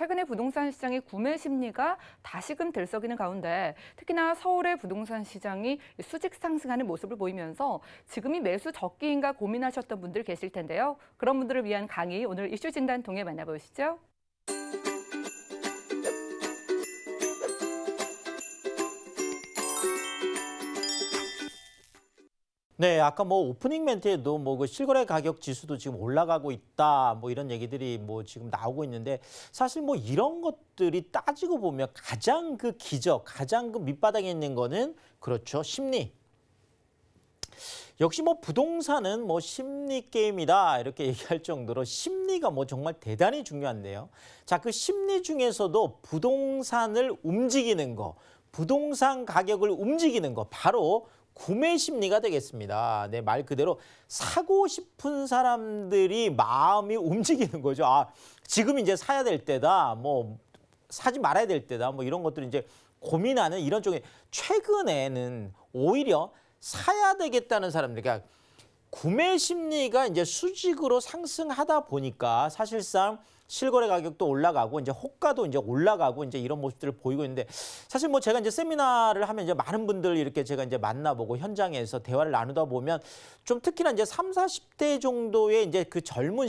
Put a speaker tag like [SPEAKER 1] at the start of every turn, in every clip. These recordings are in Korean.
[SPEAKER 1] 최근에 부동산 시장의 구매 심리가 다시금 들썩이는 가운데 특히나 서울의 부동산 시장이 수직 상승하는 모습을 보이면서 지금이 매수 적기인가 고민하셨던 분들 계실 텐데요. 그런 분들을 위한 강의 오늘 이슈 진단 통해 만나보시죠.
[SPEAKER 2] 네, 아까 뭐 오프닝 멘트에도 뭐 그 실거래 가격 지수도 지금 올라가고 있다, 뭐 이런 얘기들이 뭐 지금 나오고 있는데 사실 뭐 이런 것들이 따지고 보면 가장 그 기저, 가장 그 밑바닥에 있는 거는 그렇죠, 심리. 역시 뭐 부동산은 뭐 심리 게임이다 이렇게 얘기할 정도로 심리가 뭐 정말 대단히 중요한데요. 자, 그 심리 중에서도 부동산을 움직이는 거, 부동산 가격을 움직이는 거 바로 구매 심리가 되겠습니다. 네, 말 그대로 사고 싶은 사람들이 마음이 움직이는 거죠. 아, 지금 이제 사야 될 때다. 뭐 사지 말아야 될 때다. 뭐 이런 것들을 이제 고민하는 이런 쪽에 최근에는 오히려 사야 되겠다는 사람들, 그러니까 구매 심리가 이제 수직으로 상승하다 보니까 사실상 실거래 가격도 올라가고 이제 호가도 이제 올라가고 이제 이런 모습들을 보이고 있는데 사실 뭐 제가 이제 세미나를 하면 이제 많은 분들 이렇게 제가 이제 만나보고 현장에서 대화를 나누다 보면 좀 특히나 이제 30, 40대 정도의 이제 그 젊은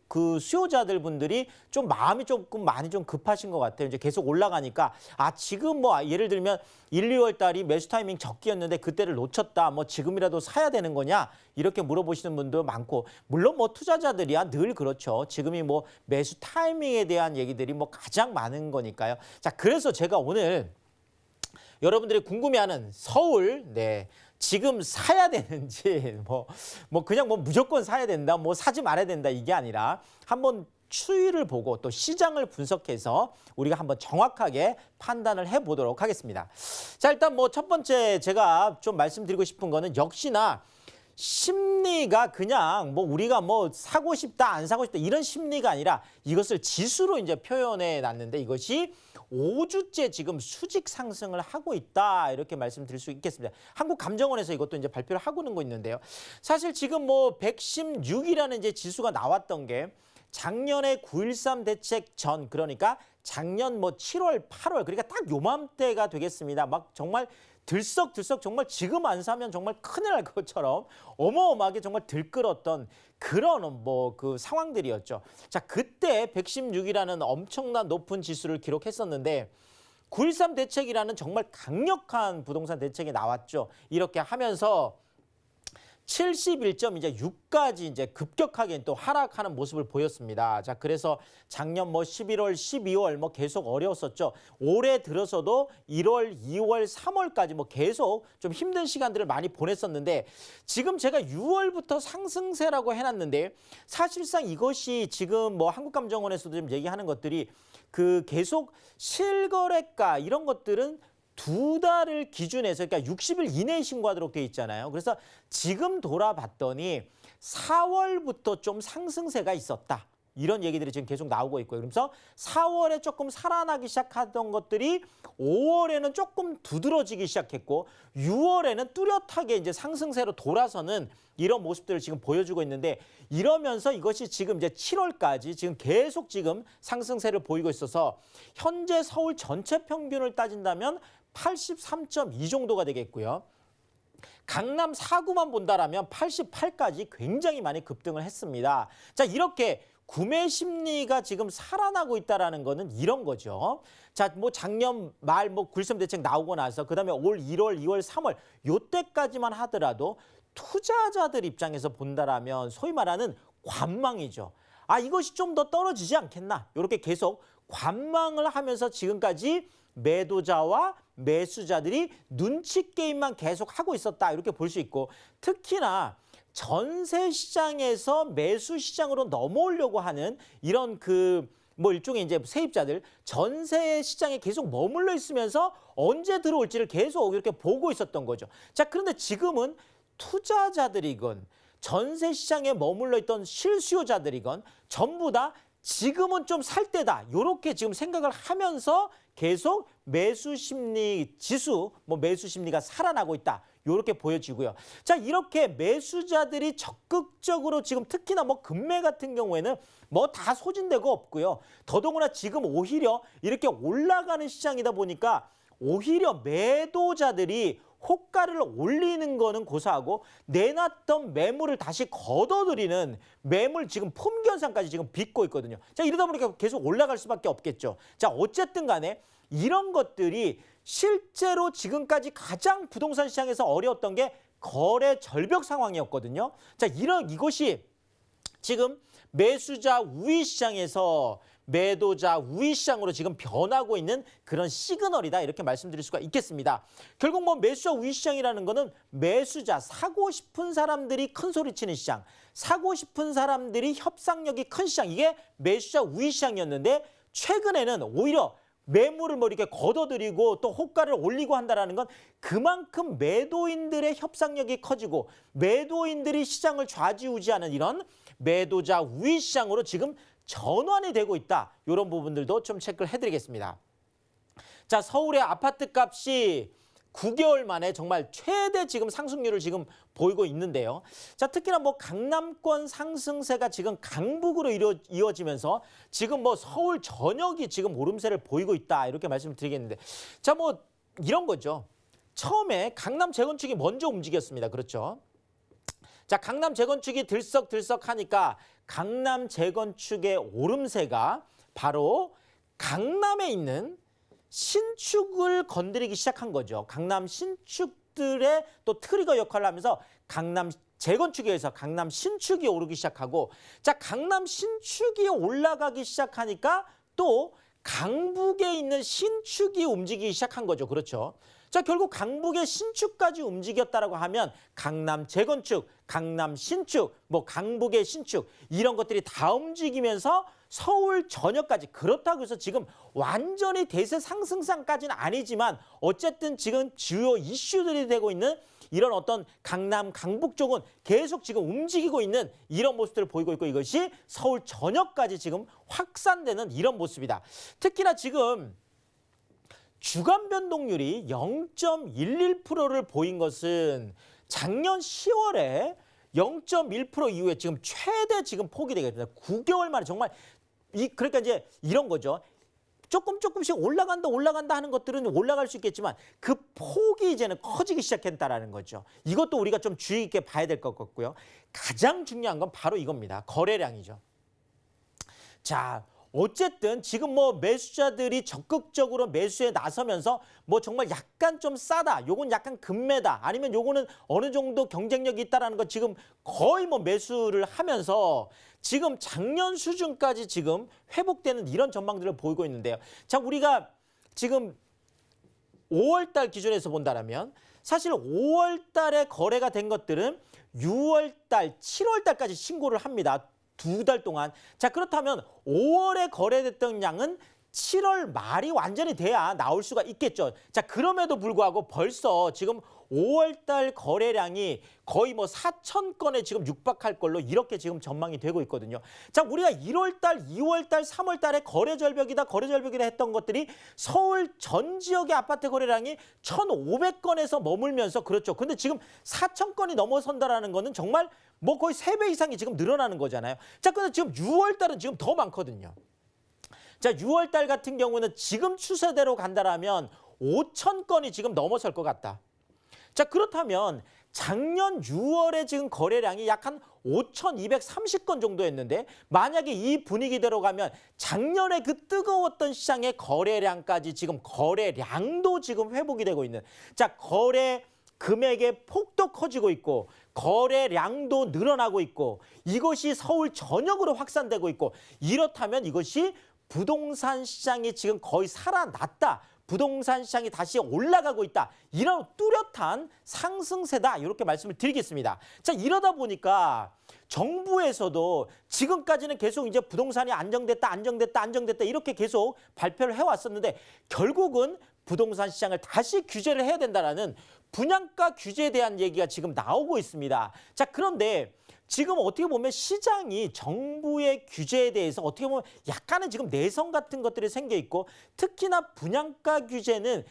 [SPEAKER 2] 그 수요자들 분들이 좀 마음이 조금 많이 좀 급하신 것 같아요. 이제 계속 올라가니까 지금 뭐 예를 들면 1, 2월 달이 매수 타이밍 적기였는데 그때를 놓쳤다. 뭐 지금이라도 사야 되는 거냐? 이렇게 물어보시는 분도 많고 물론 뭐 투자자들이야 늘 그렇죠. 지금이 뭐 매수 타이밍에 대한 얘기들이 뭐 가장 많은 거니까요. 자, 그래서 제가 오늘 여러분들이 궁금해하는 서울, 네. 지금 사야 되는지 뭐 그냥 뭐 무조건 사야 된다, 뭐 사지 말아야 된다 이게 아니라 한번 추이를 보고 또 시장을 분석해서 우리가 한번 정확하게 판단을 해보도록 하겠습니다. 자, 일단 뭐 첫 번째 제가 좀 말씀드리고 싶은 거는 역시나 심리가 그냥 뭐 우리가 뭐 사고 싶다 안 사고 싶다 이런 심리가 아니라 이것을 지수로 이제 표현해 놨는데 이것이 5주째 지금 수직 상승을 하고 있다 이렇게 말씀드릴 수 있겠습니다. 한국감정원에서 이것도 이제 발표를 하고는 있는데요. 사실 지금 뭐 116이라는 이제 지수가 나왔던 게 작년에 9.13 대책 전 그러니까 작년 뭐 7월, 8월 그러니까 딱 요맘때가 되겠습니다. 막 정말 들썩들썩 정말 지금 안 사면 정말 큰일 날 것처럼 어마어마하게 정말 들끓었던 그런 뭐 그 상황들이었죠. 자, 그때 116이라는 엄청난 높은 지수를 기록했었는데 9.13 대책이라는 정말 강력한 부동산 대책이 나왔죠. 이렇게 하면서 71.6까지 이제 급격하게 또 하락하는 모습을 보였습니다. 자, 그래서 작년 뭐 11월, 12월 뭐 계속 어려웠었죠. 올해 들어서도 1월, 2월, 3월까지 뭐 계속 좀 힘든 시간들을 많이 보냈었는데 지금 제가 6월부터 상승세라고 해놨는데 사실상 이것이 지금 뭐 한국감정원에서도 좀 얘기하는 것들이 그 계속 실거래가 이런 것들은 2달을 기준해서 그러니까 60일 이내에 신고하도록 돼 있잖아요. 그래서 지금 돌아봤더니 4월부터 좀 상승세가 있었다. 이런 얘기들이 지금 계속 나오고 있고요. 그래서 4월에 조금 살아나기 시작하던 것들이 5월에는 조금 두드러지기 시작했고 6월에는 뚜렷하게 이제 상승세로 돌아서는 이런 모습들을 지금 보여주고 있는데 이러면서 이것이 지금 이제 7월까지 지금 계속 지금 상승세를 보이고 있어서 현재 서울 전체 평균을 따진다면 83.2 정도가 되겠고요. 강남 4구만 본다라면 88까지 굉장히 많이 급등을 했습니다. 자, 이렇게 구매 심리가 지금 살아나고 있다라는 거는 이런 거죠. 자, 뭐 작년 말 뭐 9.13 대책 나오고 나서 그다음에 올 1월, 2월, 3월 요때까지만 하더라도 투자자들 입장에서 본다라면 소위 말하는 관망이죠. 이것이 좀 더 떨어지지 않겠나? 이렇게 계속 관망을 하면서 지금까지 매도자와 매수자들이 눈치 게임만 계속 하고 있었다 이렇게 볼 수 있고 특히나 전세 시장에서 매수 시장으로 넘어오려고 하는 이런 그 뭐 일종의 이제 세입자들 전세 시장에 계속 머물러 있으면서 언제 들어올지를 계속 이렇게 보고 있었던 거죠. 자, 그런데 지금은 투자자들이건 전세 시장에 머물러 있던 실수요자들이건 전부 다 지금은 좀 살 때다. 이렇게 지금 생각을 하면서 계속 매수 심리 지수, 뭐 매수 심리가 살아나고 있다. 이렇게 보여지고요. 자, 이렇게 매수자들이 적극적으로 지금 특히나 뭐 금매 같은 경우에는 뭐 다 소진되고 없고요. 더더구나 지금 오히려 이렇게 올라가는 시장이다 보니까 오히려 매도자들이 호가를 올리는 거는 고사하고 내놨던 매물을 다시 걷어들이는 매물 지금 품귀 현상까지 지금 빚고 있거든요. 자, 이러다 보니까 계속 올라갈 수밖에 없겠죠. 자, 어쨌든 간에 이런 것들이 실제로 지금까지 가장 부동산 시장에서 어려웠던 게 거래 절벽 상황이었거든요. 자, 이것이 지금 매수자 우위 시장에서 매도자 우위 시장으로 지금 변하고 있는 그런 시그널이다, 이렇게 말씀드릴 수가 있겠습니다. 결국 뭐 매수자 우위 시장이라는 거는 매수자, 사고 싶은 사람들이 큰 소리 치는 시장, 사고 싶은 사람들이 협상력이 큰 시장, 이게 매수자 우위 시장이었는데 최근에는 오히려 매물을 뭐 이렇게 걷어들이고 또 호가를 올리고 한다는 건 그만큼 매도인들의 협상력이 커지고 매도인들이 시장을 좌지우지하는 이런 매도자 우위 시장으로 지금 전환이 되고 있다. 이런 부분들도 좀 체크를 해드리겠습니다. 자, 서울의 아파트 값이 9개월 만에 정말 최대 지금 상승률을 지금 보이고 있는데요. 자, 특히나 뭐 강남권 상승세가 지금 강북으로 이어지면서 지금 뭐 서울 전역이 지금 오름세를 보이고 있다, 이렇게 말씀을 드리겠는데, 자, 뭐 이런 거죠. 처음에 강남 재건축이 먼저 움직였습니다. 그렇죠? 자, 강남 재건축이 들썩들썩 하니까 강남 재건축의 오름세가 바로 강남에 있는 신축을 건드리기 시작한 거죠. 강남 신축들의 또 트리거 역할을 하면서 강남 재건축에 의해서 강남 신축이 오르기 시작하고, 자, 강남 신축이 올라가기 시작하니까 또 강북에 있는 신축이 움직이기 시작한 거죠. 그렇죠? 자, 결국 강북의 신축까지 움직였다라고 하면 강남 재건축, 강남 신축, 뭐 강북의 신축, 이런 것들이 다 움직이면서 서울 전역까지, 그렇다고 해서 지금 완전히 대세 상승상까지는 아니지만 어쨌든 지금 주요 이슈들이 되고 있는 이런 어떤 강남, 강북 쪽은 계속 지금 움직이고 있는 이런 모습들을 보이고 있고, 이것이 서울 전역까지 지금 확산되는 이런 모습이다. 특히나 지금 주간 변동률이 0.11%를 보인 것은 작년 10월에 0.1% 이후에 지금 최대 지금 폭이 되겠습니다. 9개월 만에 정말 그러니까 이제 이런 거죠. 조금씩 올라간다 하는 것들은 올라갈 수 있겠지만 그 폭이 이제는 커지기 시작했다라는 거죠. 이것도 우리가 좀 주의 깊게 봐야 될 것 같고요. 가장 중요한 건 바로 이겁니다. 거래량이죠. 자, 어쨌든 지금 뭐 매수자들이 적극적으로 매수에 나서면서 뭐 정말 약간 좀 싸다, 요건 약간 금매다, 아니면 요거는 어느 정도 경쟁력이 있다라는 거 지금 거의 뭐 매수를 하면서 지금 작년 수준까지 지금 회복되는 이런 전망들을 보이고 있는데요. 자, 우리가 지금 5월 달 기준에서 본다라면 사실 5월 달에 거래가 된 것들은 6월 달, 7월 달까지 신고를 합니다. 2달 동안. 자, 그렇다면 5월에 거래됐던 양은 7월 말이 완전히 돼야 나올 수가 있겠죠. 자, 그럼에도 불구하고 벌써 지금 5월 달 거래량이 거의 뭐 4천 건에 지금 육박할 걸로 이렇게 지금 전망이 되고 있거든요. 자, 우리가 1월 달, 2월 달, 3월 달에 거래 절벽이다 했던 것들이 서울 전 지역의 아파트 거래량이 1,500건에서 머물면서, 그렇죠. 근데 지금 4천 건이 넘어선다라는 거는 정말 뭐 거의 3배 이상이 지금 늘어나는 거잖아요. 자, 근데 지금 6월 달은 지금 더 많거든요. 자, 6월 달 같은 경우는 지금 추세대로 간다라면 5천 건이 지금 넘어설 것 같다. 자, 그렇다면 작년 6월에 지금 거래량이 약 한 5,230건 정도였는데, 만약에 이 분위기대로 가면 작년에 그 뜨거웠던 시장의 거래량까지 지금 거래량도 지금 회복이 되고 있는, 자, 거래 금액의 폭도 커지고 있고 거래량도 늘어나고 있고 이것이 서울 전역으로 확산되고 있고, 이렇다면 이것이 부동산 시장이 지금 거의 살아났다, 부동산 시장이 다시 올라가고 있다, 이런 뚜렷한 상승세다, 이렇게 말씀을 드리겠습니다. 자, 이러다 보니까 정부에서도 지금까지는 계속 이제 부동산이 안정됐다 이렇게 계속 발표를 해왔었는데, 결국은 부동산 시장을 다시 규제를 해야 된다라는 분양가 규제에 대한 얘기가 지금 나오고 있습니다. 자, 그런데 지금 어떻게 보면 시장이 정부의 규제에 대해서 어떻게 보면 약간은 지금 내성 같은 것들이 생겨 있고, 특히나 분양가 규제는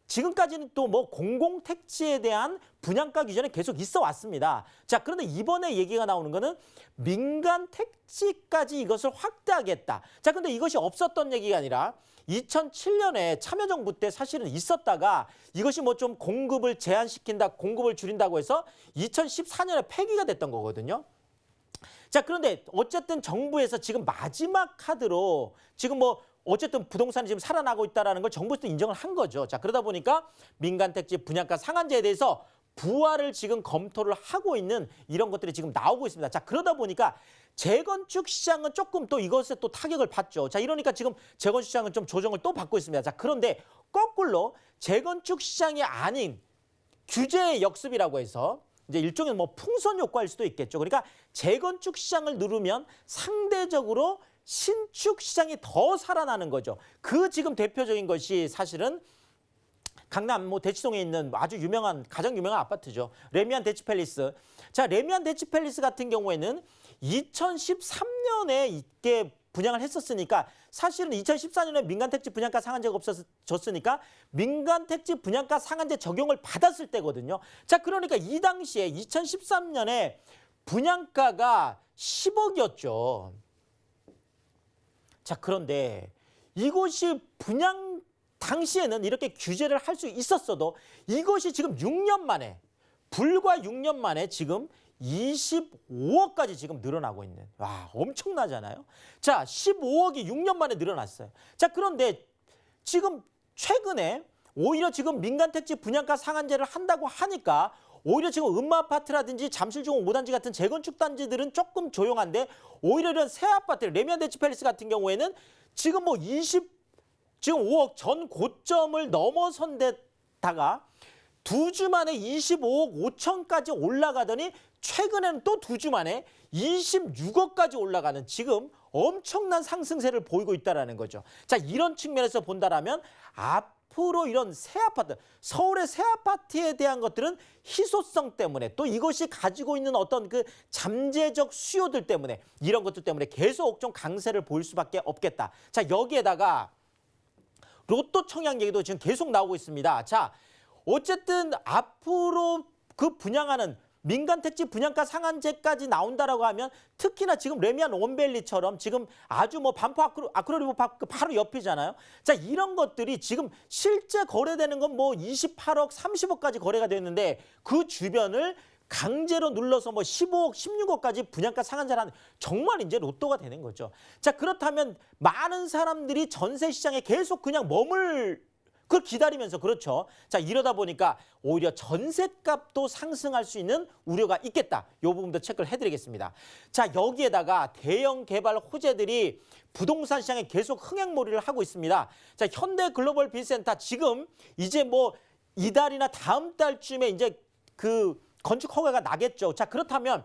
[SPEAKER 2] 지금까지는 또 뭐 공공택지에 대한 분양가 규제는 계속 있어 왔습니다. 자, 그런데 이번에 얘기가 나오는 거는 민간 택지까지 이것을 확대하겠다. 자, 근데 이것이 없었던 얘기가 아니라 2007년에 참여정부 때 사실은 있었다가 이것이 뭐 좀 공급을 제한시킨다, 공급을 줄인다고 해서 2014년에 폐기가 됐던 거거든요. 자, 그런데 어쨌든 정부에서 지금 마지막 카드로 지금 뭐 어쨌든 부동산이 지금 살아나고 있다는 걸 정부에서 인정을 한 거죠. 자, 그러다 보니까 민간 택지 분양가 상한제에 대해서 부활을 지금 검토를 하고 있는 이런 것들이 지금 나오고 있습니다. 자, 그러다 보니까 재건축 시장은 조금 또 이것에 또 타격을 받죠. 자, 이러니까 지금 재건축 시장은 좀 조정을 또 받고 있습니다. 자, 그런데 거꾸로 재건축 시장이 아닌 규제의 역습이라고 해서 이제 일종의 뭐 풍선 효과일 수도 있겠죠. 그러니까 재건축 시장을 누르면 상대적으로 신축 시장이 더 살아나는 거죠. 그 지금 대표적인 것이 사실은 강남 뭐 대치동에 있는 아주 유명한, 가장 유명한 아파트죠. 레미안 대치팰리스. 자, 레미안 대치팰리스 같은 경우에는 2013년에 이게 분양을 했었으니까 사실은 2014년에 민간택지 분양가 상한제가 없어졌으니까 민간택지 분양가 상한제 적용을 받았을 때거든요. 자, 그러니까 이 당시에 2013년에 분양가가 10억이었죠. 자, 그런데 이것이 분양 당시에는 이렇게 규제를 할 수 있었어도 이것이 지금 6년 만에, 불과 6년 만에 지금 25억까지 지금 늘어나고 있는. 와, 엄청나잖아요. 자, 15억이 6년 만에 늘어났어요. 자, 그런데 지금 최근에 오히려 지금 민간택지 분양가 상한제를 한다고 하니까 오히려 지금 음마아파트라든지 잠실중흥 5단지 같은 재건축 단지들은 조금 조용한데, 오히려 이런 새 아파트, 레미안 대치팰리스 같은 경우에는 지금 뭐 5억 전 고점을 넘어선 데다가 2주 만에 25억 5천까지 올라가더니 최근에는 또 2주 만에 26억까지 올라가는 지금 엄청난 상승세를 보이고 있다는 거죠. 자, 이런 측면에서 본다라면 앞으로 이런 새 아파트, 서울의 새 아파트에 대한 것들은 희소성 때문에, 또 이것이 가지고 있는 어떤 그 잠재적 수요들 때문에, 이런 것들 때문에 계속 좀 강세를 보일 수밖에 없겠다. 자, 여기에다가 로또 청약 얘기도 지금 계속 나오고 있습니다. 자, 어쨌든 앞으로 그 분양하는 민간택지 분양가 상한제까지 나온다라고 하면, 특히나 지금 레미안 원밸리처럼 지금 아주 뭐 반포 아크로리브 파크 바로 옆이잖아요. 자, 이런 것들이 지금 실제 거래되는 건 뭐 28억, 30억까지 거래가 됐는데 그 주변을 강제로 눌러서 뭐 15억, 16억까지 분양가 상한제라는, 정말 이제 로또가 되는 거죠. 자, 그렇다면 많은 사람들이 전세 시장에 계속 그냥 그걸 기다리면서, 그렇죠. 자, 이러다 보니까 오히려 전셋값도 상승할 수 있는 우려가 있겠다. 이 부분도 체크를 해드리겠습니다. 자, 여기에다가 대형 개발 호재들이 부동산 시장에 계속 흥행몰이를 하고 있습니다. 자, 현대 글로벌 빈센터 지금 이제 뭐 이달이나 다음 달쯤에 이제 그 건축 허가가 나겠죠. 자, 그렇다면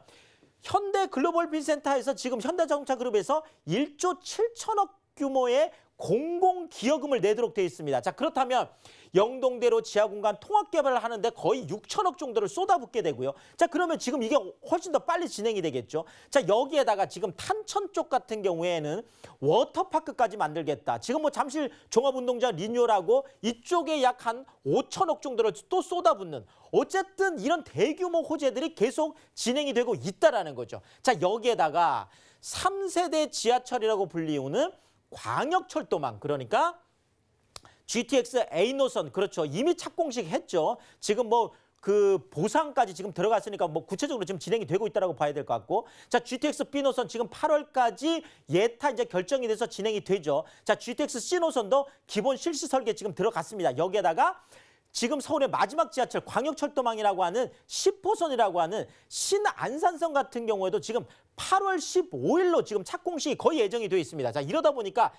[SPEAKER 2] 현대 글로벌 빈센터에서 지금 현대자동차그룹에서 1조 7천억 규모의 공공기여금을 내도록 되어 있습니다. 자, 그렇다면 영동대로 지하공간 통합 개발을 하는데 거의 6천억 정도를 쏟아붓게 되고요. 자, 그러면 지금 이게 훨씬 더 빨리 진행이 되겠죠. 자, 여기에다가 지금 탄천 쪽 같은 경우에는 워터파크까지 만들겠다. 지금 뭐 잠실 종합운동장 리뉴얼하고 이쪽에 약 한 5천억 정도를 또 쏟아붓는, 어쨌든 이런 대규모 호재들이 계속 진행이 되고 있다라는 거죠. 자, 여기에다가 3세대 지하철이라고 불리우는 광역철도망, 그러니까 GTX A 노선, 그렇죠. 이미 착공식 했죠. 지금 뭐 그 보상까지 지금 들어갔으니까 뭐 구체적으로 지금 진행이 되고 있다라고 봐야 될 것 같고, 자, GTX B 노선 지금 8월까지 예타 이제 결정이 돼서 진행이 되죠. 자, GTX C 노선도 기본 실시 설계 지금 들어갔습니다. 여기에다가 지금 서울의 마지막 지하철 광역철도망이라고 하는 10호선이라고 하는 신안산선 같은 경우에도 지금 8월 15일로 지금 착공식이 거의 예정이 되어 있습니다. 자, 이러다 보니까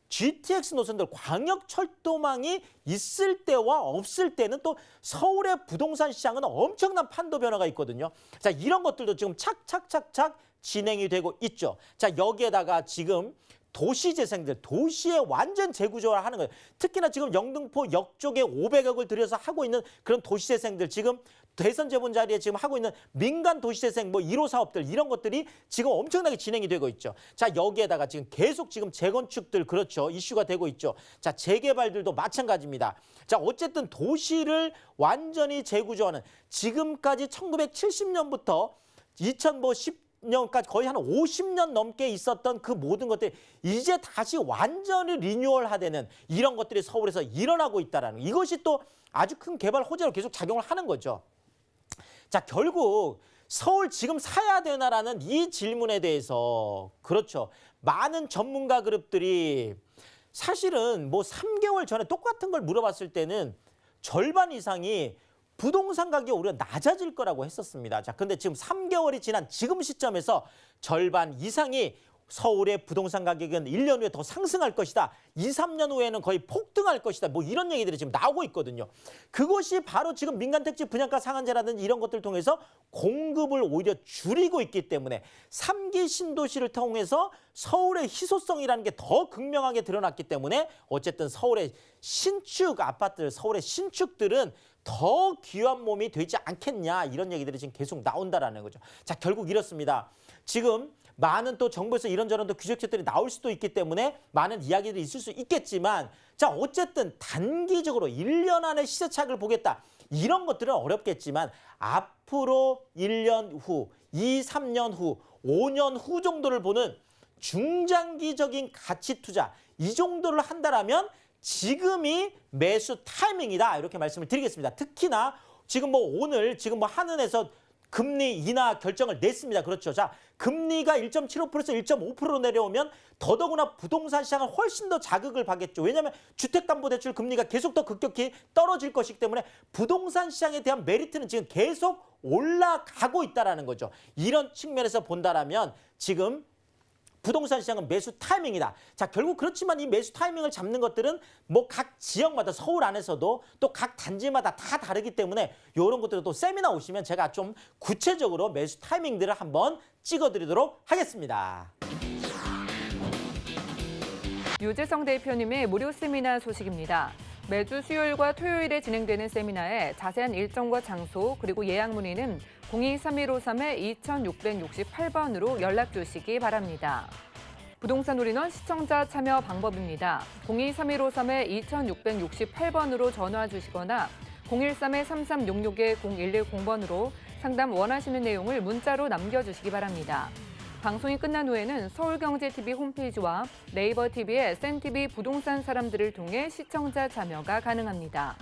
[SPEAKER 2] GTX 노선들 광역철도망이 있을 때와 없을 때는 또 서울의 부동산 시장은 엄청난 판도 변화가 있거든요. 자, 이런 것들도 지금 착착착착 진행이 되고 있죠. 자, 여기에다가 지금 도시재생들, 도시의 완전 재구조화를 하는 거예요. 특히나 지금 영등포 역 쪽에 500억을 들여서 하고 있는 그런 도시재생들, 지금 대선 재본 자리에 지금 하고 있는 민간 도시재생 뭐 1호 사업들, 이런 것들이 지금 엄청나게 진행이 되고 있죠. 자, 여기에다가 지금 계속 지금 재건축들, 그렇죠, 이슈가 되고 있죠. 자, 재개발들도 마찬가지입니다. 자, 어쨌든 도시를 완전히 재구조하는, 지금까지 1970년부터 2010년까지 거의 한 50년 넘게 있었던 그 모든 것들이 이제 다시 완전히 리뉴얼화되는 이런 것들이 서울에서 일어나고 있다는, 이것이 또 아주 큰 개발 호재로 계속 작용을 하는 거죠. 자, 결국 서울 지금 사야 되나라는 이 질문에 대해서, 그렇죠, 많은 전문가 그룹들이 사실은 뭐 3개월 전에 똑같은 걸 물어봤을 때는 절반 이상이 부동산 가격이 오히려 낮아질 거라고 했었습니다. 자, 근데 지금 3개월이 지난 지금 시점에서 절반 이상이 서울의 부동산 가격은 1년 후에 더 상승할 것이다, 2, 3년 후에는 거의 폭등할 것이다, 뭐 이런 얘기들이 지금 나오고 있거든요. 그것이 바로 지금 민간택지 분양가 상한제라든지 이런 것들을 통해서 공급을 오히려 줄이고 있기 때문에 3기 신도시를 통해서 서울의 희소성이라는 게 더 극명하게 드러났기 때문에 어쨌든 서울의 신축 아파트들, 서울의 신축들은 더 귀한 몸이 되지 않겠냐, 이런 얘기들이 지금 계속 나온다라는 거죠. 자, 결국 이렇습니다. 지금 많은 또 정부에서 이런저런 또 규제책들이 나올 수도 있기 때문에 많은 이야기들이 있을 수 있겠지만, 자, 어쨌든 단기적으로 1년 안에 시세 차익을 보겠다, 이런 것들은 어렵겠지만 앞으로 1년 후, 2, 3년 후, 5년 후 정도를 보는 중장기적인 가치 투자, 이 정도를 한다라면 지금이 매수 타이밍이다, 이렇게 말씀을 드리겠습니다. 특히나 지금 뭐 오늘 지금 뭐 한은에서 금리 인하 결정을 냈습니다. 그렇죠. 자, 금리가 1.75%에서 1.5%로 내려오면 더더구나 부동산 시장은 훨씬 더 자극을 받겠죠. 왜냐하면 주택담보대출 금리가 계속 더 급격히 떨어질 것이기 때문에 부동산 시장에 대한 메리트는 지금 계속 올라가고 있다는 거죠. 이런 측면에서 본다라면 지금 부동산 시장은 매수 타이밍이다. 자, 결국 그렇지만 이 매수 타이밍을 잡는 것들은 뭐 각 지역마다, 서울 안에서도 또 각 단지마다 다 다르기 때문에 이런 것들도 또 세미나 오시면 제가 좀 구체적으로 매수 타이밍들을 한번 찍어드리도록 하겠습니다.
[SPEAKER 1] 유재성 대표님의 무료 세미나 소식입니다. 매주 수요일과 토요일에 진행되는 세미나에 자세한 일정과 장소 그리고 예약 문의는 02-315-2668번으로 연락 주시기 바랍니다. 부동산 올인원 시청자 참여 방법입니다. 02-3153-2668번으로 전화 주시거나 013-3366-0110번으로 상담 원하시는 내용을 문자로 남겨주시기 바랍니다. 방송이 끝난 후에는 서울경제TV 홈페이지와 네이버 TV의 센TV 부동산 사람들을 통해 시청자 참여가 가능합니다.